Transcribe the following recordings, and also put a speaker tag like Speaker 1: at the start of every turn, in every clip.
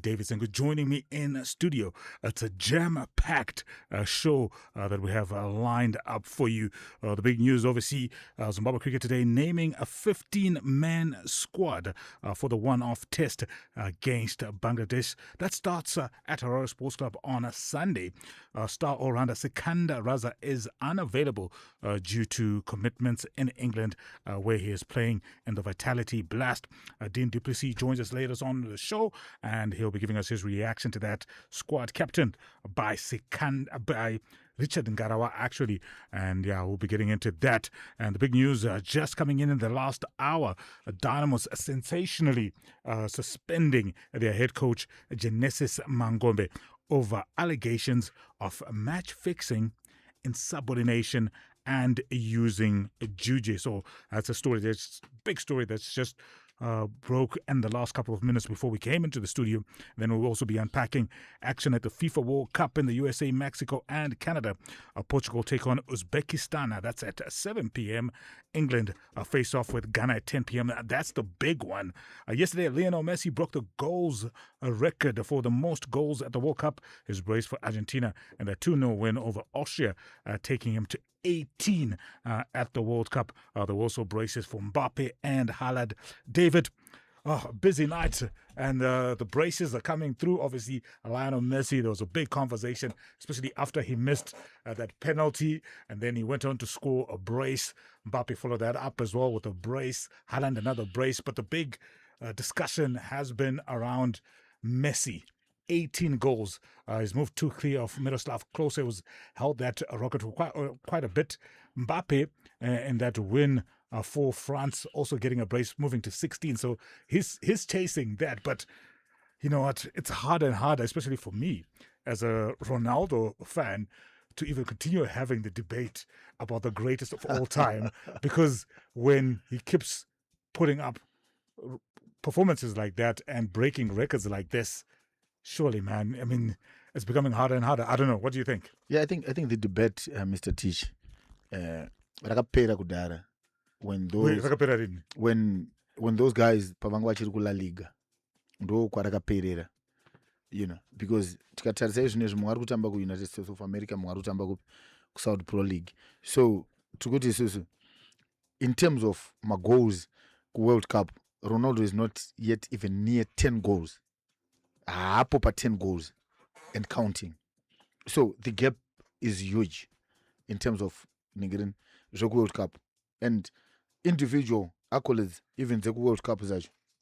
Speaker 1: David Sengu joining me in studio. It's a jam-packed show that we have lined up for you. The big news, obviously, Zimbabwe Cricket today naming a 15-man squad for the one-off test against Bangladesh. That starts at Harare Sports Club on a Sunday. Star all-rounder Sikandar Razar is unavailable due to commitments in England, where he is playing in the Vitality Blast. Dean du Plessis joins us later on the show, and he'll be giving us his reaction to that squad, captained by Richard Ngarawa, actually. And yeah, we'll be getting into that. And the big news just coming in the last hour, Dynamo's sensationally suspending their head coach, Genesis Mangombe, over allegations of match fixing, insubordination, and using juju. So that's a story. That's a big story that's just broke in the last couple of minutes before we came into the studio. Then we'll also be unpacking action at the FIFA World Cup in the USA, Mexico, and Canada. Portugal take on Uzbekistan. That's at 7 p.m. England face off with Ghana at 10 p.m. That's the big one. Yesterday, Lionel Messi broke the goals record for the most goals at the World Cup. His brace for Argentina and a 2-0 win over Austria, taking him to 18 at the World Cup. There were also braces for Mbappe and Haaland. David, busy night, and the braces are coming through. Obviously, Lionel Messi, there was a big conversation, especially after he missed that penalty, and then he went on to score a brace. Mbappe followed that up as well with a brace. Haaland, another brace. But the big discussion has been around Messi. 18 goals. He's moved too clear of Miroslav Klose, who's held that record for quite a bit. Mbappe, in that win for France, also getting a brace, moving to 16. So he's chasing that. But you know what? It's harder and harder, especially for me as a Ronaldo fan, to even continue having the debate about the greatest of all time, because when he keeps putting up performances like that and breaking records like this, surely, man, I mean, it's becoming harder and harder. I don't know. What do you think?
Speaker 2: Yeah, I think the debate, Mr. Tich, rakapera kudara when those guys pavanga vachiri kula liga ndo kwarakaperera, you know, because tikatarisa izvinezvi mumwe ari kutamba kuUnited States of America, mumwe ari kutamba kuSaudi Pro League. So tikuti isusu, in terms of magoals kuWorld Cup, Ronaldo is not yet even near 10 goals. Hapo pa 10 goals and counting. So the gap is huge in terms of Nigerian World Cup. And individual accolades, even the World Cup,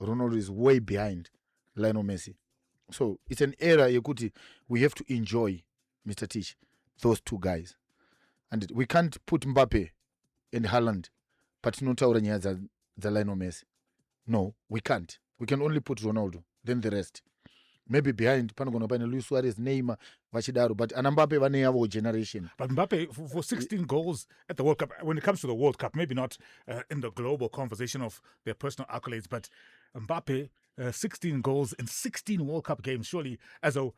Speaker 2: Ronaldo is way behind Lionel Messi. So it's an era Yekuti we have to enjoy, Mr. Tich, those two guys. And we can't put Mbappe and Haaland, but not the Lionel Messi. No, we can't. We can only put Ronaldo, then the rest. Maybe behind panogonopane Luis Suarez, Neymar, Vachidaro, but Mbappe vane yavo generation.
Speaker 1: But Mbappe for 16 goals at the World Cup. When it comes to the World Cup, maybe not in the global conversation of their personal accolades, but Mbappe 16 goals in 16 World Cup games. Surely, as a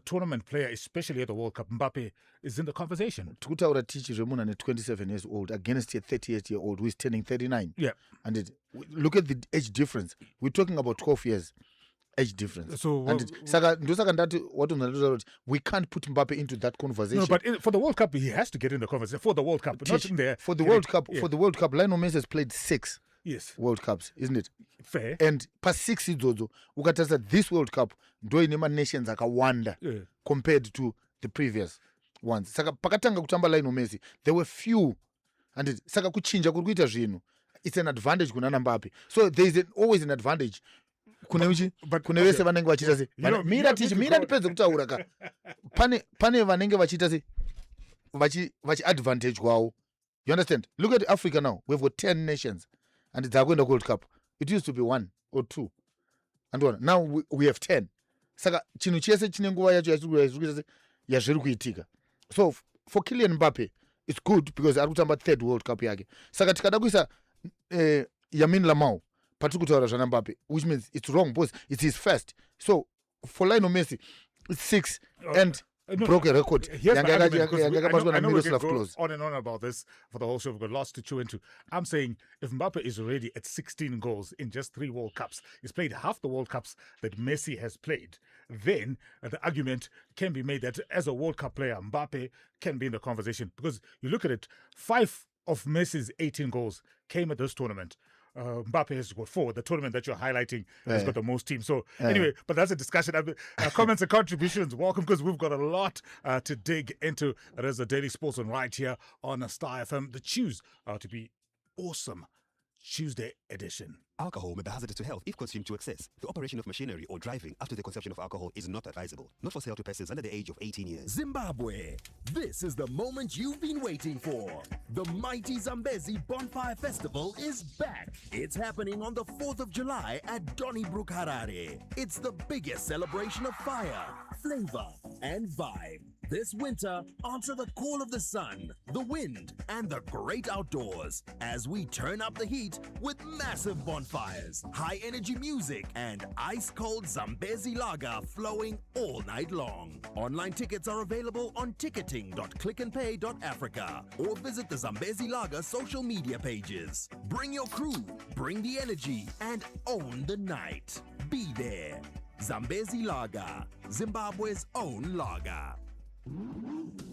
Speaker 1: tournament player, especially at the World Cup, Mbappe is in the conversation.
Speaker 2: Tukutaura Tich Remuna at 27 years old against a 38-year-old who is turning 39.
Speaker 1: Yeah,
Speaker 2: and look at the age difference. We're talking about 12 years. Age difference. So we can't put Mbappe into that conversation.
Speaker 1: No, but for the World Cup, he has to get in the conversation for the World Cup. Not in there.
Speaker 2: For the World Cup, yeah. For the World Cup, Lionel Messi has played 6 World Cups, isn't it?
Speaker 1: Fair.
Speaker 2: And past 6 idzodzo, ukatasa this World Cup, ndo inema nations akawanda compared to the previous ones. Saka pakatanga kutamba Lionel Messi, there were few, and saka kuchinja kuri kuita zvinhu. It's an advantage kuna Mbappe. So there is always an advantage. Kune vese vanenge vachita se mira ndipedze kutaura ka pane vanenge vachita se vachi advantage kwavo. You understand? Look at Africa now. We've got 10 nations and dzakuenda World Cup. It used to be 1 or 2 and now we have 10. Saka chinhu chese chine nguva yacho yazviri kuitika. So for Kylian Mbappe it's good because ari kutamba 3rd World Cup yake. Saka tikada kuisa Yamin Lamau Patukutaura Jana Mbappe, which means it's wrong because it's his first. So for Lionel Messi, it's 6 and broke a record.
Speaker 1: Here's my argument, because I know we can go
Speaker 2: close.
Speaker 1: on and on about this for the whole show. We've got lots to chew into. I'm saying if Mbappe is already at 16 goals in just 3 World Cups, he's played half the World Cups that Messi has played, then the argument can be made that as a World Cup player, Mbappe can be in the conversation. Because you look at it, 5 of Messi's 18 goals came at this tournament. Mbappe has got 4. The tournament that you're highlighting has got the most teams. So anyway, but that's a discussion. Comments and contributions, welcome, because we've got a lot to dig into. There's a Daily Sports on right here on Star FM. The Choose to be awesome Tuesday edition.
Speaker 3: Alcohol may be hazardous to health if consumed to excess. The operation of machinery or driving after the consumption of alcohol is not advisable. Not for sale to persons under the age of 18 years.
Speaker 4: Zimbabwe, this is the moment you've been waiting for. The mighty Zambezi Bonfire Festival is back. It's happening on the 4th of July at Donnybrook, Harare. It's the biggest celebration of fire, flavor, and vibe. This winter, answer the call of the sun, the wind, and the great outdoors as we turn up the heat with massive bonfires, high-energy music, and ice-cold Zambezi lager flowing all night long. Online tickets are available on ticketing.clickandpay.africa or visit the Zambezi Lager social media pages. Bring your crew, bring the energy, and own the night. Be there. Zambezi Lager, Zimbabwe's own lager.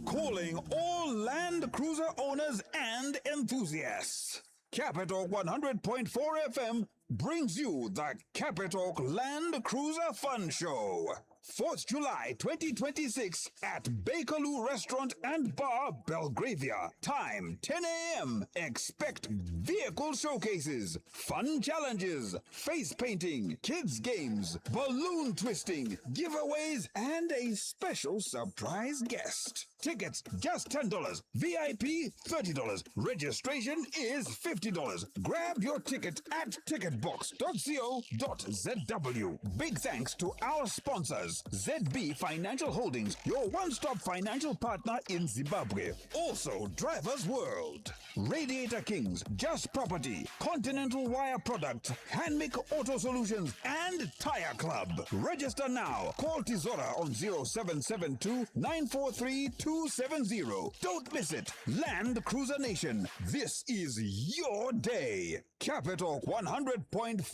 Speaker 5: Calling all Land Cruiser owners and enthusiasts. Capital 100.4 FM brings you the Capital Land Cruiser Fun Show. 4th July 2026 at Bakerloo Restaurant and Bar, Belgravia. Time 10 a.m. Expect vehicle showcases, fun challenges, face painting, kids games, balloon twisting, giveaways, and a special surprise guest. Tickets just $10. VIP $30. Registration is $50. Grab your ticket at ticketbox.co.zw. Big thanks to our sponsors. ZB Financial Holdings, your one-stop financial partner in Zimbabwe. Also, Drivers World, Radiator Kings, Just Property, Continental Wire Products, Handmake Auto Solutions, and Tire Club. Register now. Call Tizora on 0772 943 270. Don't miss it. Land Cruiser Nation. This is your day. Capital 100.4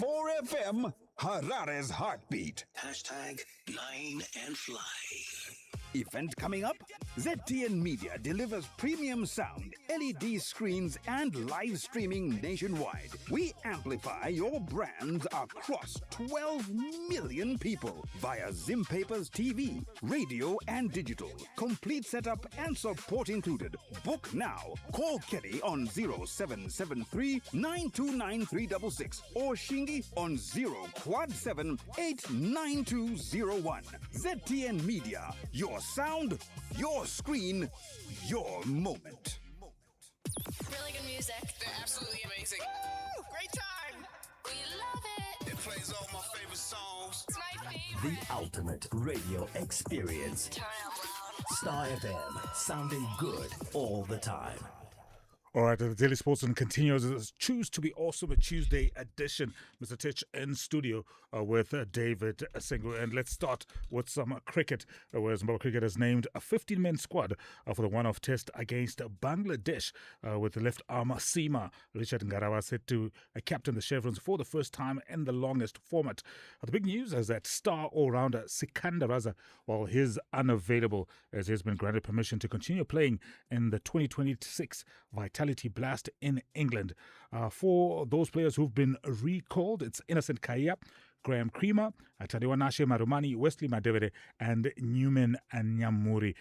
Speaker 5: FM. Harare's heartbeat.
Speaker 6: Hashtag 9 and fly.
Speaker 5: Event coming up? ZTN Media delivers premium sound, LED screens, and live streaming nationwide. We amplify your brands across 12 million people via Zim Papers TV, radio, and digital. Complete setup and support included. Book now. Call Kelly on 0773 929 366 or Shingi on 0 89201. ZTN Media. Your sound, your screen, your moment.
Speaker 7: Really good music.
Speaker 6: They're absolutely amazing.
Speaker 7: Woo! Great time. We love it.
Speaker 6: It plays all my favorite songs.
Speaker 7: It's my favorite.
Speaker 4: The ultimate radio experience.
Speaker 7: Turn it up loud.
Speaker 4: Star FM, sounding good all the time.
Speaker 1: All right, the Daily Sportsman continues. It's Choose to be Awesome, a Tuesday edition. Mr. Tich in studio with David Sengu. And let's start with some cricket, where Zimbabwe cricket has named a 15-man squad for the one-off test against Bangladesh, with the left arm seamer Richard Ngarawa set to captain the Chevrons for the first time in the longest format. The big news is that star all-rounder Sikandar Razar, while he's unavailable, as he has been granted permission to continue playing in the 2026 Vitality Blast in England. For those players who've been recalled, it's Innocent Kaya, Graham Creamer, Tadiwa Nashe Marumani, Wesley Madevere, and Newman Nyamuri.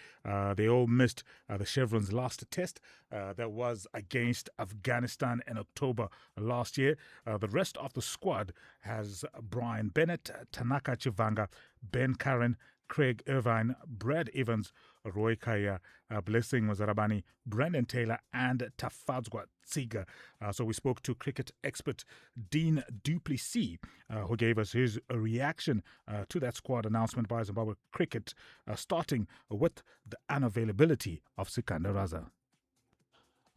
Speaker 1: They all missed the Chevrons' last test that was against Afghanistan in October last year. The rest of the squad has Brian Bennett, Tanaka Chivanga, Ben Curran, Craig Irvine, Brad Evans, Roy Kaya, Blessing Zarabani, Brandon Taylor, and Tafadzwa Tsiga. So we spoke to cricket expert Dean Duplessis, who gave us his reaction to that squad announcement by Zimbabwe Cricket, starting with the unavailability of Sikandar Razar.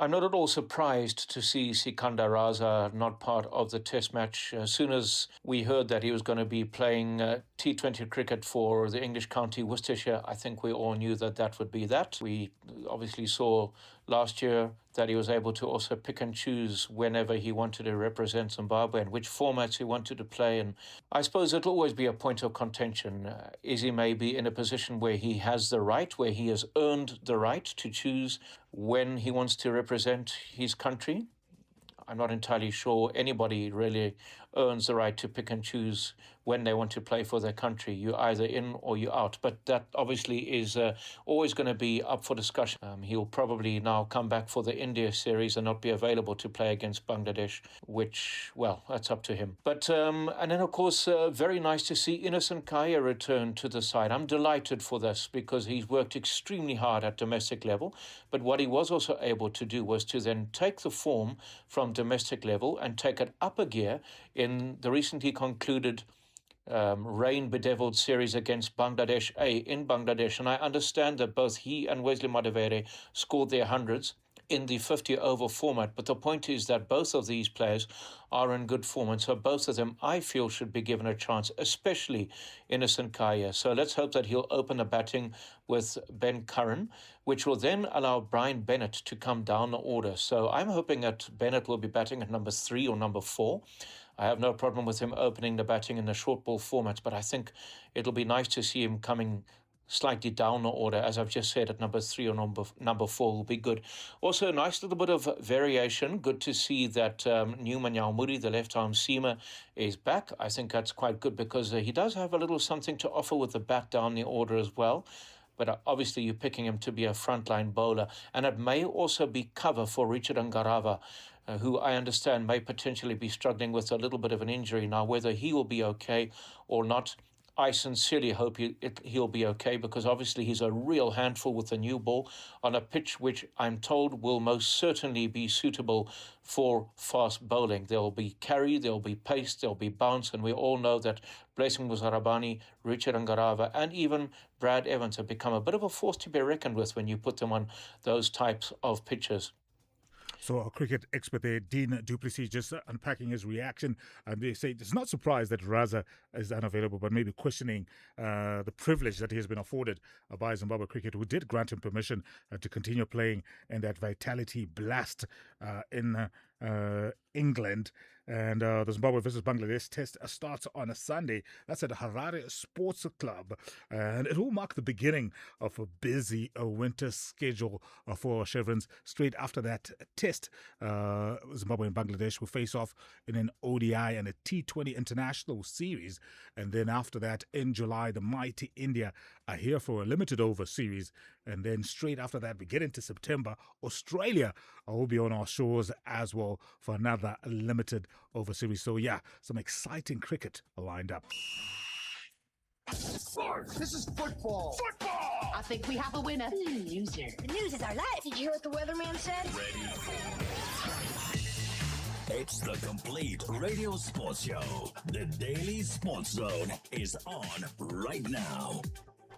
Speaker 8: I'm not at all surprised to see Sikandar Razar not part of the test match. As soon as we heard that he was going to be playing T20 cricket for the English county Worcestershire, I think we all knew that that would be that. We obviously saw last year that he was able to also pick and choose whenever he wanted to represent Zimbabwe and which formats he wanted to play. And I suppose it'll always be a point of contention. Is he maybe in a position where he has the right, where he has earned the right to choose when he wants to represent his country? I'm not entirely sure anybody really earns the right to pick and choose when they want to play for their country. You're either in or you're out. But that obviously is always going to be up for discussion. He'll probably now come back for the India series and not be available to play against Bangladesh, which, well, that's up to him. But, and then, of course, very nice to see Innocent Kaya return to the side. I'm delighted for this because he's worked extremely hard at domestic level. But what he was also able to do was to then take the form from domestic level and take it up a gear in the recently concluded rain-bedeviled series against Bangladesh A in Bangladesh. And I understand that both he and Wesley Madavere scored their hundreds in the 50-over format. But the point is that both of these players are in good form. And so both of them, I feel, should be given a chance, especially Innocent Kaya. So let's hope that he'll open the batting with Ben Curran, which will then allow Brian Bennett to come down the order. So I'm hoping that Bennett will be batting at number 3 or number 4. I have no problem with him opening the batting in the short ball formats, but I think it'll be nice to see him coming slightly down the order, as I've just said, at number 3 or number 4 will be good. Also, a nice little bit of variation. Good to see that Newman Yaumuri, the left-arm seamer, is back. I think that's quite good because he does have a little something to offer with the bat down the order as well. But obviously you're picking him to be a frontline bowler. And it may also be cover for Richard Ngarava, who I understand may potentially be struggling with a little bit of an injury. Now, whether he will be okay or not, I sincerely hope he'll be okay because obviously he's a real handful with the new ball on a pitch which I'm told will most certainly be suitable for fast bowling. There'll be carry, there'll be pace, there'll be bounce, and we all know that Blessing Muzarabani, Richard Ngarava, and even Brad Evans have become a bit of a force to be reckoned with when you put them on those types of pitches.
Speaker 1: So our cricket expert there, Dean Duplessis, just unpacking his reaction. And they say it's not surprised that Raza is unavailable, but maybe questioning the privilege that he has been afforded by Zimbabwe Cricket, who did grant him permission to continue playing in that Vitality Blast in England. And the Zimbabwe versus Bangladesh test starts on a Sunday. That's at Harare Sports Club. And it will mark the beginning of a busy winter schedule for Chevrons. Straight after that test, Zimbabwe and Bangladesh will face off in an ODI and a T20 international series. And then after that, in July, the mighty India are here for a limited over series. And then straight after that, we get into September. Australia will be on our shores as well for another limited over series. So yeah, some exciting cricket lined up.
Speaker 9: Sports. This is football. Football.
Speaker 10: I think we have a winner.
Speaker 7: Loser. The news is our life. Did you hear what the weatherman said?
Speaker 9: Ready for It's the complete radio sports show. The Daily Sports Zone is on right now.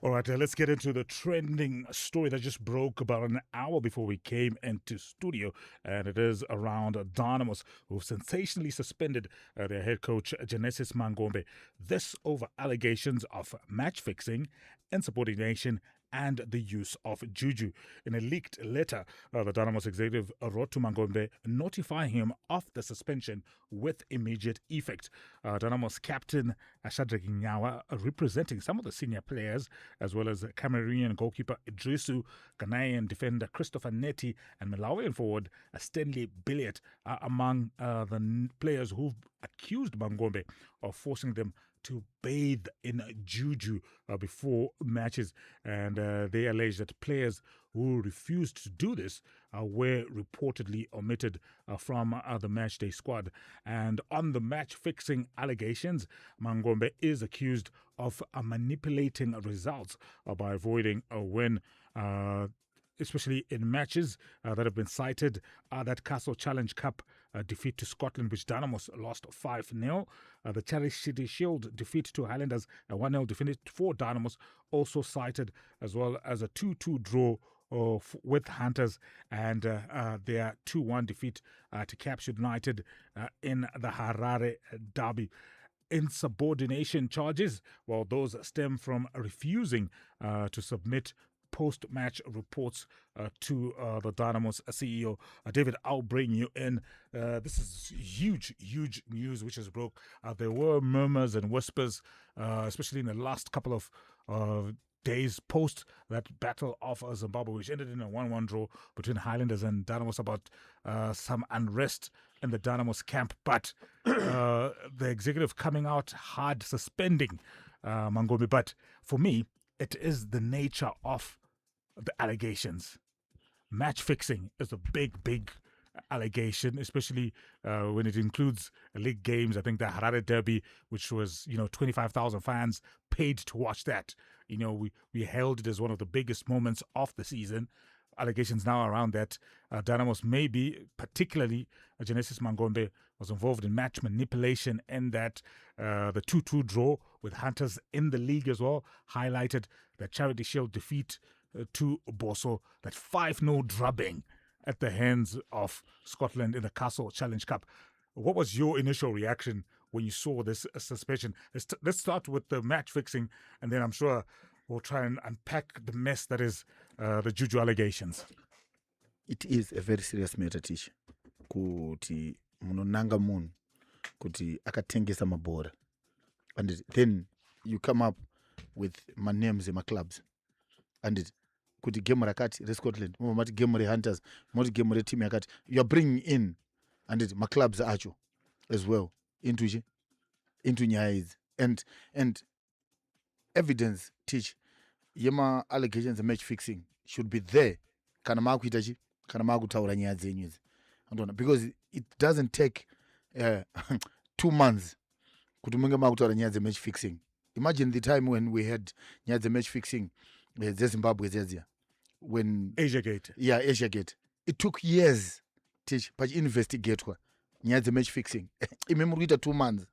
Speaker 1: All right, let's get into the trending story that just broke about an hour before we came into studio, and it is around Dynamos, who've sensationally suspended their head coach, Genesis Mangombe. This over allegations of match fixing, insubordination, and the use of juju. In a leaked letter, the Dynamos executive wrote to Mangombe notifying him of the suspension with immediate effect. Dynamos captain Shadrack Nyawa, representing some of the senior players, as well as Cameroonian goalkeeper Idrisu, Ghanaian defender Christopher Neti, and Malawian forward Stanley Billiot, are among the players who've accused Mangombe of forcing them to bathe in juju before matches. And they allege that players who refused to do this were reportedly omitted from the matchday squad. And on the match-fixing allegations, Mangombe is accused of manipulating results by avoiding a win, especially in matches that have been cited. That Castle Challenge Cup defeat to Scotland, which Dynamos lost 5-0. The Charity Shield defeat to Highlanders, a 1-0 defeat for Dynamos, also cited, as well as a 2-2 draw with Hunters and their 2-1 defeat to Captured United in the Harare derby. Insubordination charges, well, those stem from refusing to submit post-match reports to the Dynamo's CEO. David, I'll bring you in. This is huge news which has broke. There were murmurs and whispers, especially in the last couple of days post that battle of Zimbabwe, which ended in a 1-1 draw between Highlanders and Dynamos, about some unrest in the Dynamos camp. But the executive coming out hard, suspending Mangombe. But for me, it is the nature of the allegations. Match fixing is a big allegation, especially when it includes league games. I think the Harare Derby, which was 25,000 fans paid to watch that. We hailed it as one of the biggest moments of the season. Allegations now around that Dynamos, maybe particularly Genesis Mangombe, was involved in match manipulation, and that the 2-2 draw with Hunters in the league as well highlighted that Charity Shield defeat to Boso, that 5-0 drubbing at the hands of Scotland in the Castle Challenge Cup. What was your initial reaction when you saw this suspension? Let's start with the match fixing, and then I'm sure we'll try and unpack the mess that is the Juju allegations.
Speaker 2: It is a very serious matter, Tich. Kuti munonanga munhu kuti akatengesa mabhora, and then you come up with names clubs, and kuti game rakati reScotland, mati game reHunters, mati game reteam yakati, you are bringing in and clubs acho as well into nyaya idzi, and evidence, Tich, yema allegations and match fixing should be there kana makuita chi kana makutaura nyaya dzenyu idzi, because it doesn't take 2 months kuti munge makutaura nyaya dzematch fixing. Imagine the time when we had nyaya dzematch fixing dzeZimbabwe dzedzia, when Asiagate, it took years Tich pachiinvestigatwa nyaya dzematch fixing. Ime muri kuita 2 months.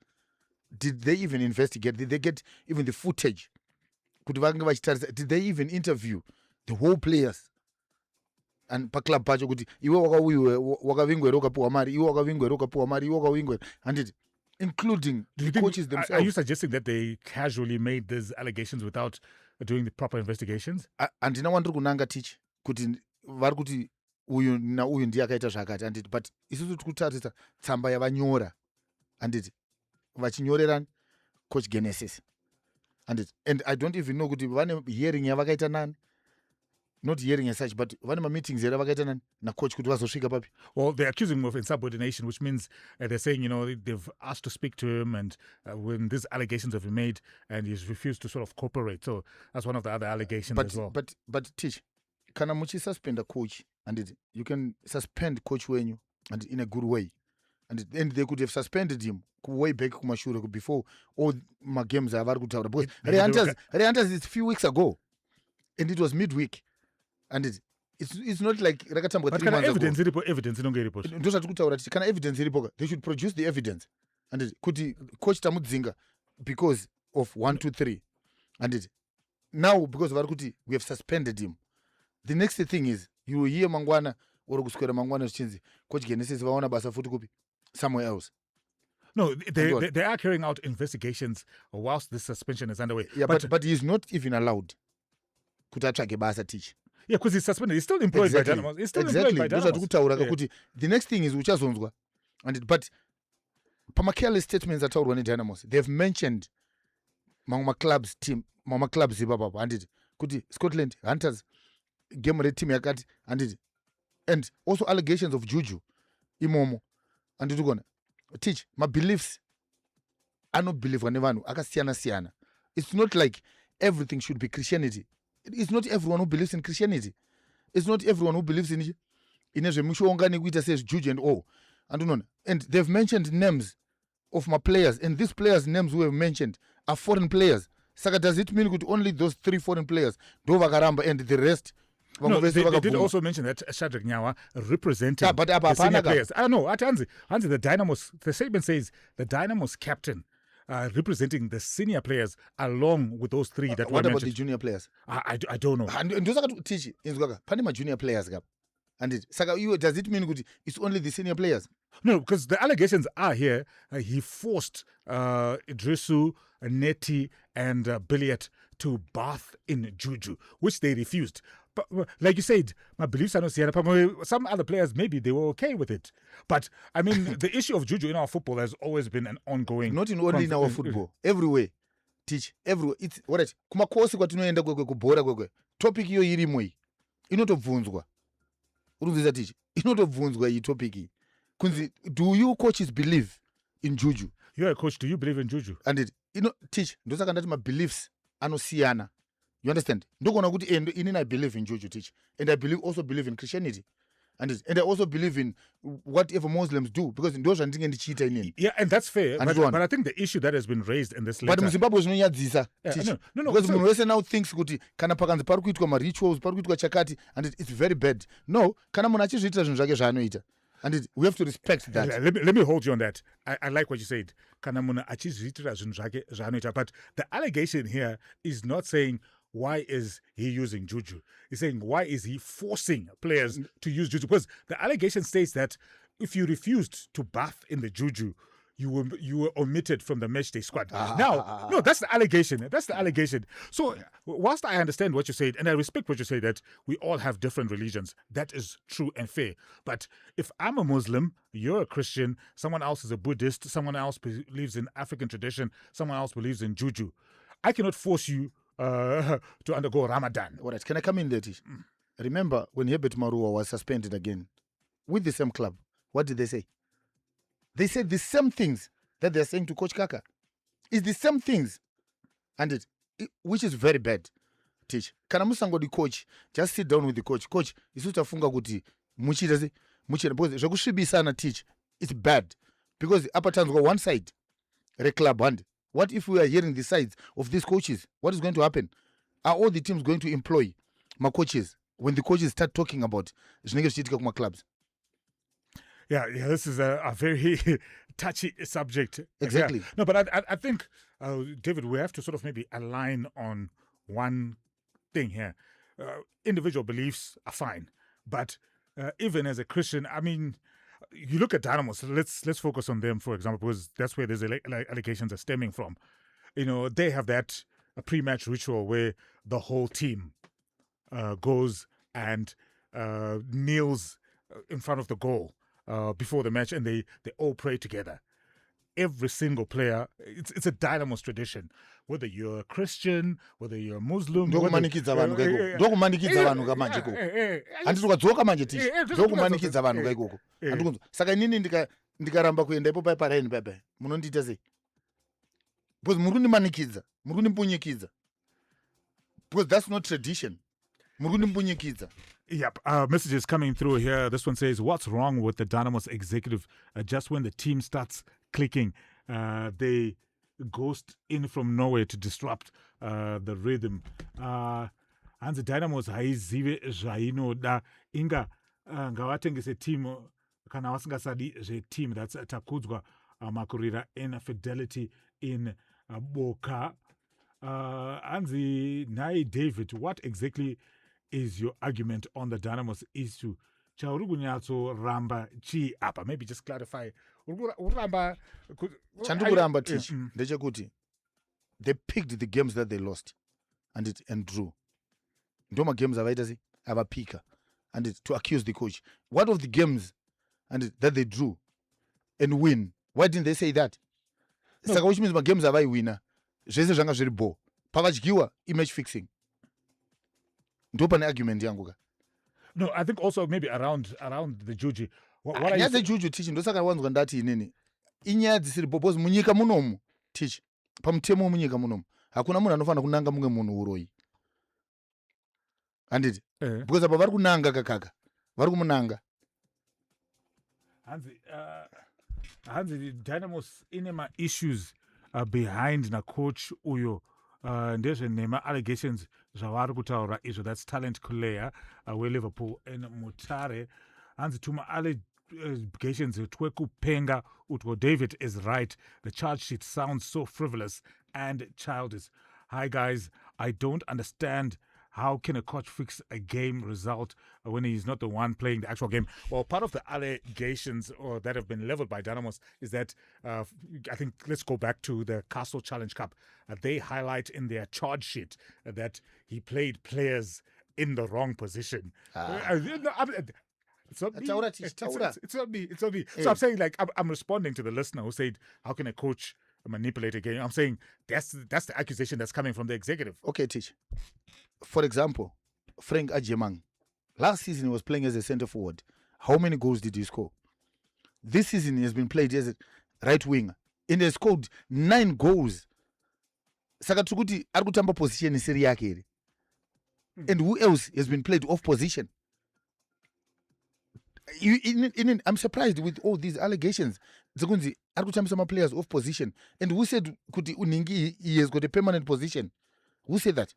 Speaker 2: Did they even investigate? Did they get even the footage? Did they even interview the whole players? And pa club pacho kuti iwe wakavingwera ukapuwa mari, iwe wakavingwera ukapuwa mari, iwe wakavingwera, and including the coaches themselves.
Speaker 1: Are you suggesting that they casually made these allegations without doing the proper investigations?
Speaker 2: Andina wandiri kunanga Tich kuti vari kuti uyu nauyu ndiye akaita zvakati, and but isusu tikutarisa tsamba yavanyora, and vachinyorerani coach Genesis, and I don't even know kuti vane hearing yavakaita nani, not hearing as such, but vane meetings yavakaita nani na coach kuti vazosvika papi.
Speaker 1: Well, they're accusing him of insubordination, which means they're saying they've asked to speak to him, and when these allegations have been made, and he's refused to sort of cooperate. So that's one of the other allegations as well.
Speaker 2: But Tich, kana muchi suspend a coach, and you can suspend coach wenyu, and in a good way, and they could have suspended him way back kumashure before all my games are very good. Because reHunters is a few weeks ago, and it was midweek, and it's not like rakatambwa 3 months ago.
Speaker 1: Evidence inonge iripo.
Speaker 2: Ndosati kutaura kuti kana evidence iripo, they should produce the evidence, and kuti coach tamudzinga because of 1 2 3, and now because vari kuti we have suspended him. The next thing is you will hear mangwana or kuswera mangwana zvichinzi coach Genesis vaona basa futi kupi somewhere else.
Speaker 1: No, they are carrying out investigations whilst this suspension is underway.
Speaker 2: Yeah, but he's not even allowed kuti atsvage basa Tich.
Speaker 1: Yeah, because he's suspended. He's still employed by Dynamos. He's still employed by Dynamos.
Speaker 2: The next thing is uchazonzwa, but pamacareless statements ataurwa neDynamos, they've mentioned mama clubs team, mama clubs ibaba, and kuti Scotland Hunters game team yakati, and also allegations of Juju imomo, and tukona Tich, my beliefs, I don't believe vanhu akasiyana. It's not like everything should be Christianity. It's not everyone who believes in Christianity. It's not everyone who believes in Mushonga nekuita says Juju and all. And they've mentioned names of my players, and these players' names we have mentioned are foreign players. Saka, does it mean that only those 3 foreign players do vakaramba and the rest?
Speaker 1: No, they did also mention that Shadrack Nyawa representing the senior players. I don't know. Hansi, the Dynamos, the statement says the Dynamos captain representing the senior players along with those three that
Speaker 2: what
Speaker 1: were
Speaker 2: about the
Speaker 1: mentioned.
Speaker 2: junior players?
Speaker 1: I don't know.
Speaker 2: Ndosaka Tich inzwaka pane ma-junior players kapa. And saka does it mean kuti it's only the senior players?
Speaker 1: No, because the allegations are here. He forced Idrisu, Neti, and Billiat to bath in juju, which they refused. But like you said, my beliefs are not here. Some other players, maybe they were okay with it. But I mean, the issue of juju in our football has always been an ongoing.
Speaker 2: Not in only in our football, everywhere. Teach everywhere. It's what it. Kumakosi kwatinoenda kubhora kwekwe. Topic iyo irimo iyi. Inotobvunzwa. Urunzisa Teach. Inotobvunzwa iyi topic iyi. Kunzi, do you coaches believe in juju?
Speaker 1: You're a coach. Do you believe in juju?
Speaker 2: And Teach. Ndosaka ndati my beliefs anosiyana. You understand? Ndokona kuti inini I believe in juju, Teach. And I also believe in Christianity. And I also believe in whatever Muslims do, because those are ndichita inini.
Speaker 1: Yeah, and that's fair. But I think the issue that has been raised in this letter.
Speaker 2: But Zimbabwe zvinonyadzisa.
Speaker 1: No.
Speaker 2: Because munhu wese now thinks kuti kana pakanzi pari kuitwa ma-rituals, pari kuitwa chakati, and it's very bad. No, kana munhu achizviitira zvinhu zvake zvaanoita. And we have to respect that.
Speaker 1: Let me hold you on that. I like what you said. Kana munhu achizviitira zvinhu zvake zvaanoita. But the allegation here is not saying, why is he using juju? He's saying, why is he forcing players to use juju? Because the allegation states that if you refused to bath in the juju, you were omitted from the matchday squad. Now, no, that's the allegation. That's the allegation. So, whilst I understand what you said, and I respect what you say, that we all have different religions, that is true and fair. But if I'm a Muslim, you're a Christian, someone else is a Buddhist, someone else believes in African tradition, someone else believes in juju, I cannot force you to undergo Ramadan.
Speaker 2: All right, can I come in there, Tish? Remember when Herbert Marua was suspended again with the same club, what did they say? They said the same things that they're saying to Coach Kaka. It's the same things. And which is very bad, Tish. Kana musango the coach, just sit down with the coach. Coach, isutafunga kuti muchita because zvekusvibisana Teach, it's bad. Because upper times go one side, club hand. What if we are hearing the sides of these coaches? What is going to happen? Are all the teams going to employ my coaches when the coaches start talking about my clubs?
Speaker 1: Yeah, this is a very touchy subject.
Speaker 2: Exactly.
Speaker 1: Yeah. No, but I think, David, we have to sort of maybe align on one thing here. Individual beliefs are fine, but even as a Christian, I mean, you look at Dynamo, so let's focus on them, for example, because that's where these allegations are stemming from. You know, they have that pre-match ritual where the whole team goes and kneels in front of the goal before the match, and they all pray together. Every single player, it's a Dynamo's tradition. Whether you're a Christian, whether you're a Muslim,
Speaker 2: ndokumanikidza vanhu kaikoko ndokumanikidza vanhu kamanje koko handiti ukadzoka manje Tish ndokumanikidza vanhu kaikoko handikunzwa saka inini ndikaramba kuenda ipo paraini baba munondiita sei because muri kundimanikidza muri kundimbunyikidza because that's not tradition muri kundimbunyikidza.
Speaker 1: Yep, messages coming through here. This one says, what's wrong with the Dynamo's executive? Just when the team starts clicking, they ghost in from nowhere to disrupt the rhythm. Hanzi Dynamo's haizive zvainoda inga ngavatengese team kana vasingasadi zveteam that's takudzwa makurira infidelity in boka. Hanzi Nai David, what exactly is your argument on the Dynamo's issue? Chauri kunyatso ramba chi apa? Maybe just clarify. Uramba
Speaker 2: chandikuramba Tish ndechekuti they picked the games that they lost and drew. Ndoma games avaita sei avapika and to accuse the coach. What of the games and that they drew and win? Why didn't they say that? Saka which means games avaiwina zvese zvanga zviri bo pavadyiwa image fixing. Ndopane argument yangu ka.
Speaker 1: No, I think also maybe around the juju.
Speaker 2: Nyaya dzejuju Teach ndosaka wanzwa ndati inini inyaya dzisiri because munyika munomu Teach pamutemo munyika munomu hakuna munhu anofanira kunanga mumwe munhu uroyi handiti because apa vari kunanga kakaka vari kumunanga
Speaker 1: hanzi Dynamos ine ma-issues behind na coach uyo ndezvenema allegations zvavari kutaura izvo, that's talent kuleya weLiverpool in Mutare. Hanzi tuma allegations Penga Utgo David is right. The charge sheet sounds so frivolous and childish. Hi guys, I don't understand. How can a coach fix a game result when he's not the one playing the actual game? Well, part of the allegations that have been leveled by Dynamos is that I think let's go back to the Castle Challenge Cup. They highlight in their charge sheet that he played players in the wrong position. It's not me. It's not me. It's not me. So I'm saying, like, I'm responding to the listener who said, "How can a coach manipulate a game?" I'm saying that's the accusation that's coming from the executive.
Speaker 2: Okay, Tich. For example, Frank Ajemang, last season he was playing as a centre forward. How many goals did he score? This season he has been played as a right winger and he has scored 9 goals. Saka tukuti ari kutamba position seri yake ere. And who else has been played off position? I'm surprised with all these allegations. Zekunzi ari kutambisa ma players off position. And who said kuti Uningi he has got a permanent position? Who said that?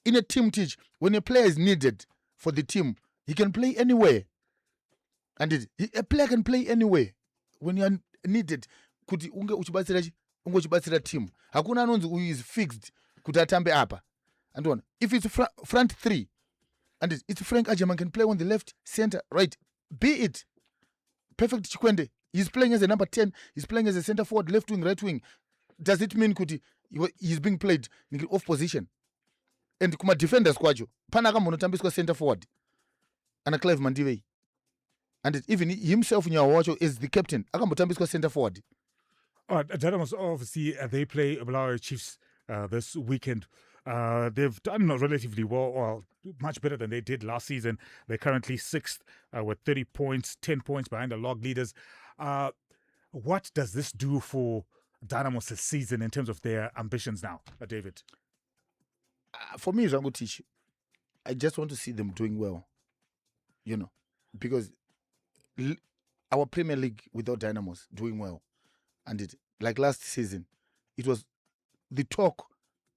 Speaker 2: In a team, Teach, when a player is needed for the team, he can play anywhere. And a player can play anywhere. When you are needed, kuti unge uchibatsira team. Hakuna anonzi who is fixed kuti atambe apa. And one, if it's front 3, and it's Frank Ajemang can play on the left, center, right. Be it Perfect Chikwende. He's playing as a number 10. He's playing as a center forward, left wing, right wing. Does it mean kuti he's being played off position? And kuma defenders kwacho pana akamonotambiswa center forward ana Clive Mandive, and even himself Nyawo wacho is the captain akambotambiswa center forward.
Speaker 1: Dynamos obviously they play Bulawayo Chiefs this weekend. They've done relatively well, much better than they did last season. They're currently 6th with 30 points, 10 points behind the log leaders. What does this do for Dynamos this season in terms of their ambitions now, David?
Speaker 2: For me, Rango Tich, I just want to see them doing well, because our Premier League without Dynamos doing well, and like last season, it was the talk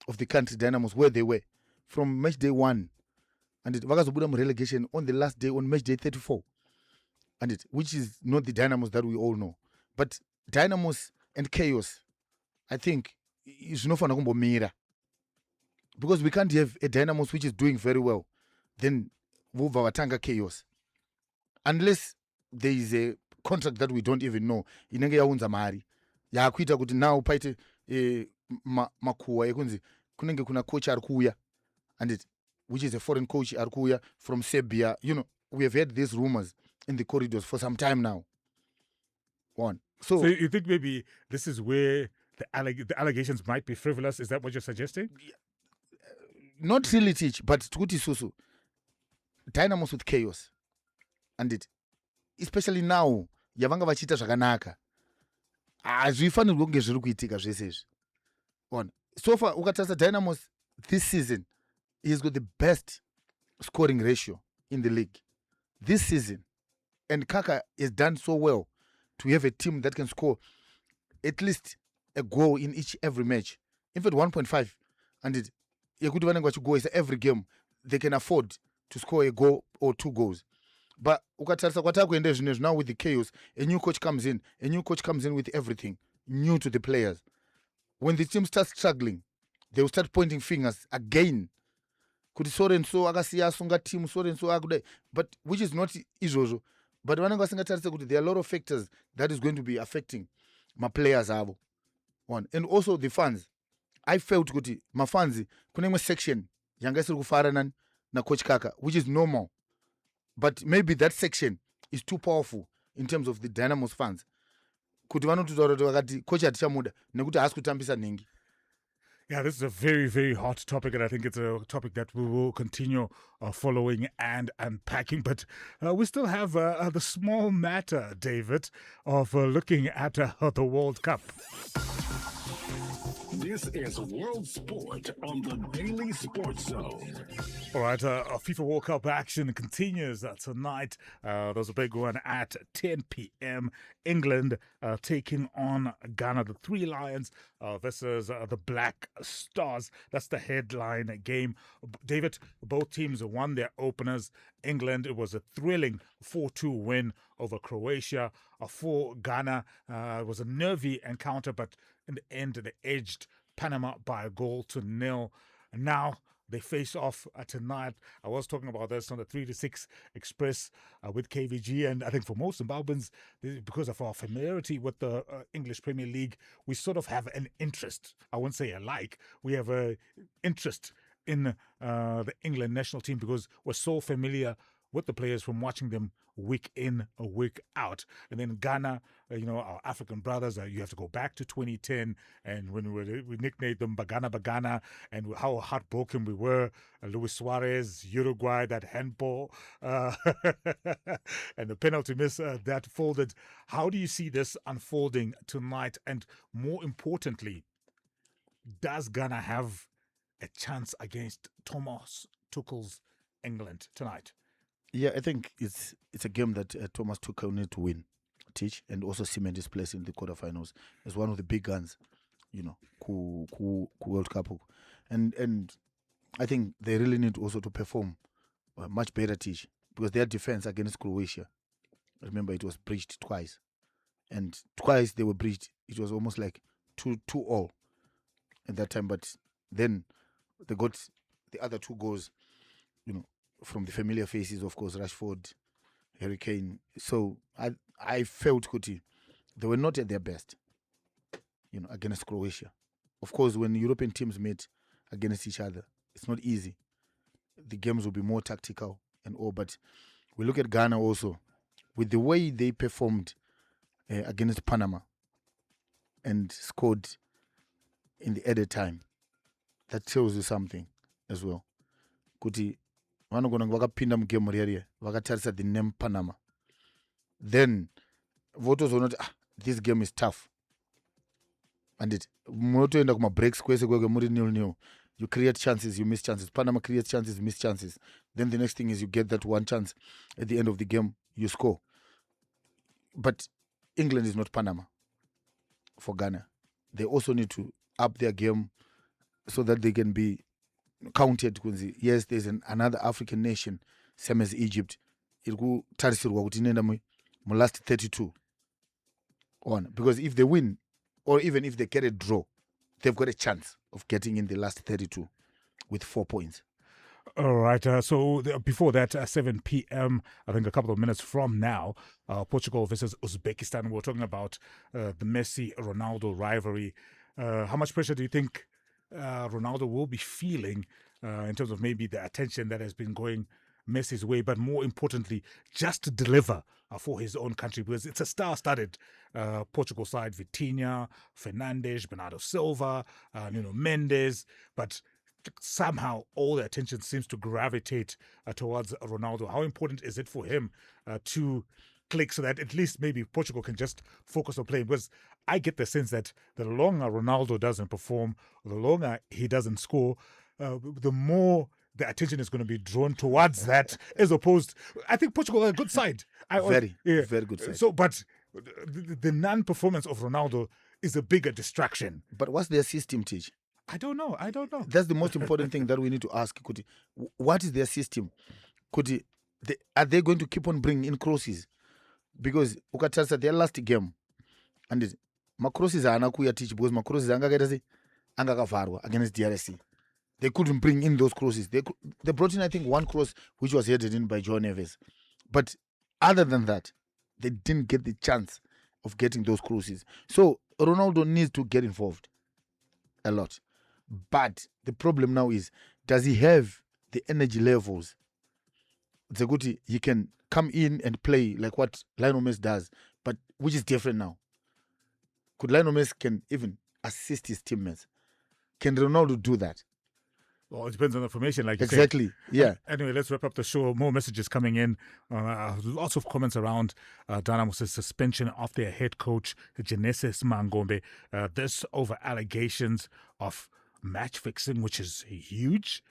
Speaker 2: of the country, Dynamos, where they were from match day 1, and Vakazobudam relegation on the last day, on match day 34, and which is not the Dynamos that we all know, but Dynamos and Chaos, I think, is no fanakumbo mira. Because we can't have a Dynamos which is doing very well, then Watanga Chaos. Unless there is a contract that we don't even know. Inenge yaunza mari. Ya kuita kuti now paite makuwa yekunzi kunenge kuna coach arkuya, and which is a foreign coach arkuya from Serbia. We have heard these rumors in the corridors for some time now. So
Speaker 1: you think maybe this is where the allegations might be frivolous? Is that what you're suggesting?
Speaker 2: Not really, Teach, but Tukuti Susu. Dynamos with Chaos. And especially now, Yavanga Vachita Shaganaka. As we found Rukitika, she says. So far, Ukatasa Dynamos this season, he's got the best scoring ratio in the league. This season. And Kaka has done so well to have a team that can score at least a goal in every match. In fact, 1.5. And every game they can afford to score a goal or 2 goals. But now with the Chaos, a new coach comes in with everything new to the players. When the team starts struggling, they will start pointing fingers again. But which is not Izozo. But there are a lot of factors that is going to be affecting my players. And also the fans. I felt kuti mafanzi kuna section yanga isiri kufarana na coach Kaka, which is normal, but maybe that section is too powerful in terms of the Dynamos fans. Kuti vanotutaura kuti vakati coach atichamuda nekuti haasi kutambisa nhingi.
Speaker 1: Yeah, this is a very, very hot topic, and I think it's a topic that we will continue following and unpacking. But we still have the small matter, David, of looking at the World Cup.
Speaker 9: This is World Sport on the Daily Sports Zone.
Speaker 1: All right, FIFA World Cup action continues tonight. There's a big one at 10 p.m. England taking on Ghana, the Three Lions versus the Black Stars. That's the headline game. David, both teams won their openers. England, it was a thrilling 4-2 win over Croatia. For Ghana, it was a nervy encounter, but in the end, they edged Panama by a goal to nil. Now, they face off tonight. I was talking about this on the 3 to 6 Express with KVG, and I think for most Zimbabweans, because of our familiarity with the English Premier League, we sort of have an interest. I won't say a like. We have an interest in the England national team because we're so familiar with the players from watching them week in, week out. And then Ghana, our African brothers, you have to go back to 2010, and when we nicknamed them Bagana, and how heartbroken we were. Luis Suarez, Uruguay, that handball, and the penalty miss that folded. How do you see this unfolding tonight? And more importantly, does Ghana have a chance against Thomas Tuchel's England tonight?
Speaker 2: Yeah, I think it's a game that Thomas Tuchel needs to win, Tich, and also cement his place in the quarterfinals as one of the big guns, ku World Cup. And I think they really need also to perform much better, Tich, because their defense against Croatia, remember, it was breached twice. And twice they were breached. It was almost like 2-2 at that time. But then they got the other two goals, from the familiar faces, of course, Rashford, Harry Kane. So I felt, Kuti, they were not at their best, against Croatia. Of course, when European teams meet against each other, it's not easy. The games will be more tactical and all. But we look at Ghana also, with the way they performed against Panama and scored in the added time. That tells you something as well. Kuti, vanogona vakapinda mugame reriye vakatarisa the name Panama, then votozoona kuti this game is tough, and munotoenda kuma-breaks kwese kweke muri 0-0. You create chances, you miss chances. Panama creates chances, miss chances. Then the next thing is you get that one chance at the end of the game, you score. But England is not Panama for Ghana. They also need to up their game so that they can be counted. Yes, there's another African nation, same as Egypt. It will tarisirwa kuti inoenda mu last 32 on, because if they win, or even if they get a draw, they've got a chance of getting in the last 32 with 4 points.
Speaker 1: All right. Before that, 7 p.m., I think a couple of minutes from now, Portugal versus Uzbekistan. We're talking about the Messi-Ronaldo rivalry. How much pressure do you think Ronaldo will be feeling in terms of maybe the attention that has been going Messi's way, but more importantly, just to deliver for his own country, because it's a star-studded Portugal side: Vitinha, Fernandes, Bernardo Silva, Mendes, but somehow all the attention seems to gravitate towards Ronaldo. How important is it for him to click so that at least maybe Portugal can just focus on playing? Because I get the sense that the longer Ronaldo doesn't perform, the longer he doesn't score, the more the attention is going to be drawn towards that, as opposed, I think Portugal are a good side.
Speaker 2: Very good side.
Speaker 1: So, but the non-performance of Ronaldo is a bigger distraction.
Speaker 2: But what's their system, Tich?
Speaker 1: I don't know.
Speaker 2: That's the most important thing that we need to ask. Kuti, what is their system? Kuti, are they going to keep on bringing in crosses? Because ukatarisa their last game, and macrosses are anakuya Tich, because macrosses angakavarwa against DRC. They couldn't bring in those crosses. They brought in, I think, one cross which was headed in by Joe Neves. But other than that, they didn't get the chance of getting those crosses. So Ronaldo needs to get involved a lot. But the problem now is, does he have the energy levels? Zeguti, he can come in and play like what Lionel Messi does, but which is different now. Could Lionel Messi can even assist his teammates? Can Ronaldo do that?
Speaker 1: Well, it depends on the formation, like you said.
Speaker 2: Exactly, yeah.
Speaker 1: Anyway, let's wrap up the show. More messages coming in. Lots of comments around Dynamos' suspension of their head coach, Genesis Mangombe. This over allegations of match fixing, which is huge.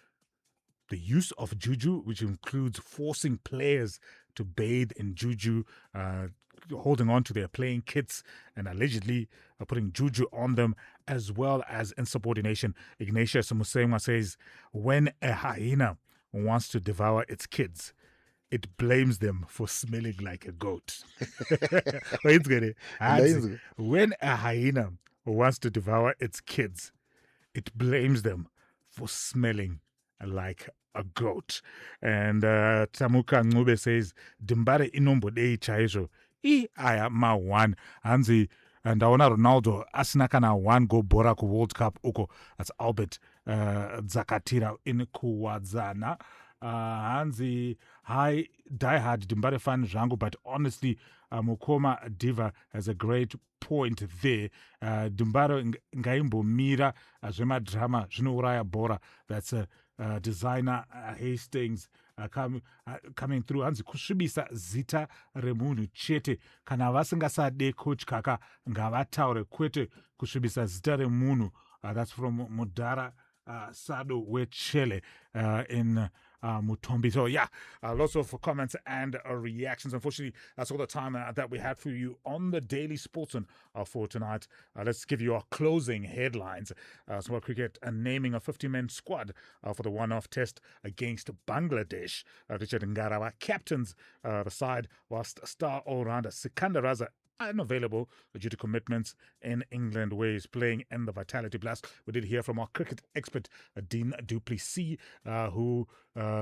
Speaker 1: the use of juju, which includes forcing players to bathe in juju, holding on to their playing kits, and allegedly putting juju on them, as well as insubordination. Ignatius Mushonga says, when a hyena wants to devour its kids, it blames them for smelling like a goat. When a hyena wants to devour its kids, it blames them for smelling like a goat. And Tamuka Ngube says, DeMbare inombodei chaizvo. Aya ma one. Hanzi ndaona Ronaldo asina kana one go bora ku World Cup uko. That's Albert Zakatira in Kuwadzana. Hanzi, hi, diehard DeMbare fan Jango, but honestly, Mukoma Diva has a great point there. DeMbare ngaimbo mira zvema drama zvinouraya bora. That's a designer Hastings coming through. Hanzi kusvibisa zita remunhu chete kana vasingasade coach kaka ngavataure kwete kusvibisa zita remunhu. That's from Mudara Sado Wechele in Mutombi. So yeah, lots of comments and reactions. Unfortunately, that's all the time that we had for you on the Daily Sportsman for tonight. Let's give you our closing headlines. Zimbabwe Cricket naming a 50-man squad for the one-off test against Bangladesh. Richard Ngarawa captains the side, whilst star all-rounder Sikandar Razar unavailable due to commitments in England, where he's playing in the Vitality Blast. We did hear from our cricket expert, Dean Duplessis, who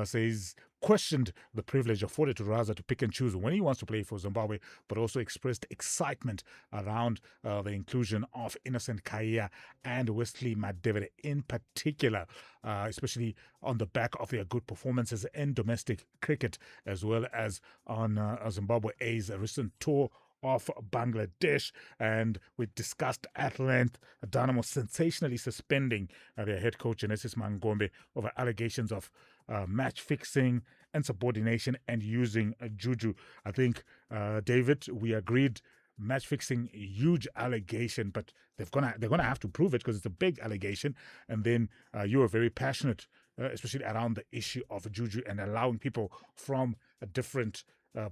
Speaker 1: says questioned the privilege afforded to Razar to pick and choose when he wants to play for Zimbabwe, but also expressed excitement around the inclusion of Innocent Kaya and Wesley Madevere in particular, especially on the back of their good performances in domestic cricket, as well as on Zimbabwe A's recent tour of Bangladesh. And we discussed at length Dynamo sensationally suspending their head coach Genesis Mangombe over allegations of match fixing, insubordination, and using juju. I think, David, we agreed match fixing, huge allegation, but they're gonna have to prove it because it's a big allegation. And then you were very passionate, especially around the issue of juju and allowing people from different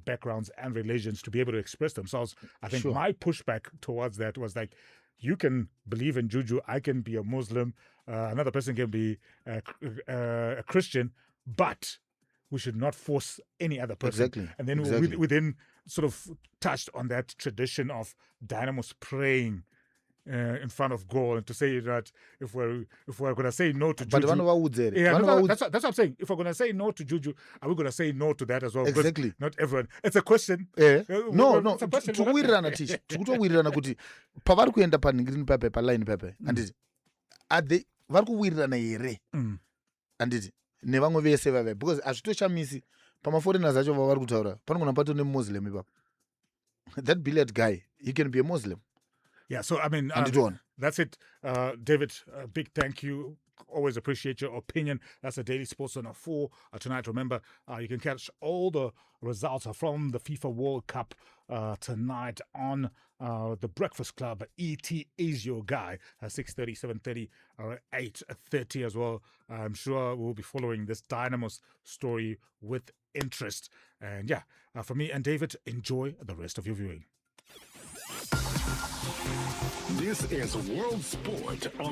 Speaker 1: backgrounds and religions to be able to express themselves. I think my pushback towards that was like, you can believe in juju, I can be a Muslim, another person can be a Christian, but we should not force any other person.
Speaker 2: Exactly.
Speaker 1: And then we then sort of touched on that tradition of Dynamos praying in front of goal, and to say that if we're going to say no to juju, that's what I'm saying. If we're going to say no to juju, are we going to say no to that as well?
Speaker 2: Exactly.
Speaker 1: Not everyone. It's a question.
Speaker 2: No. Tikuwirirana Tich. Tikutowirirana kuti pavari kuenda paningiri pepe paline pepe. Anditi ade vari kuwirirana here. Anditi nevamwe vese vave, because azvitoshamisi pamaforeigners acho vavari kutaura panogona pato nemuslim ipapo. That billiard guy, he can be a Muslim.
Speaker 1: Yeah, so I mean, that's it. David, big thank you. Always appreciate your opinion. That's a Daily Sportsman 4 tonight. Remember, you can catch all the results from the FIFA World Cup tonight on the Breakfast Club. ET is your guy. 6:30, 7:30, 8:30 as well. I'm sure we'll be following this Dynamos story with interest. And yeah, for me and David, enjoy the rest of your viewing.
Speaker 9: This is World Sport on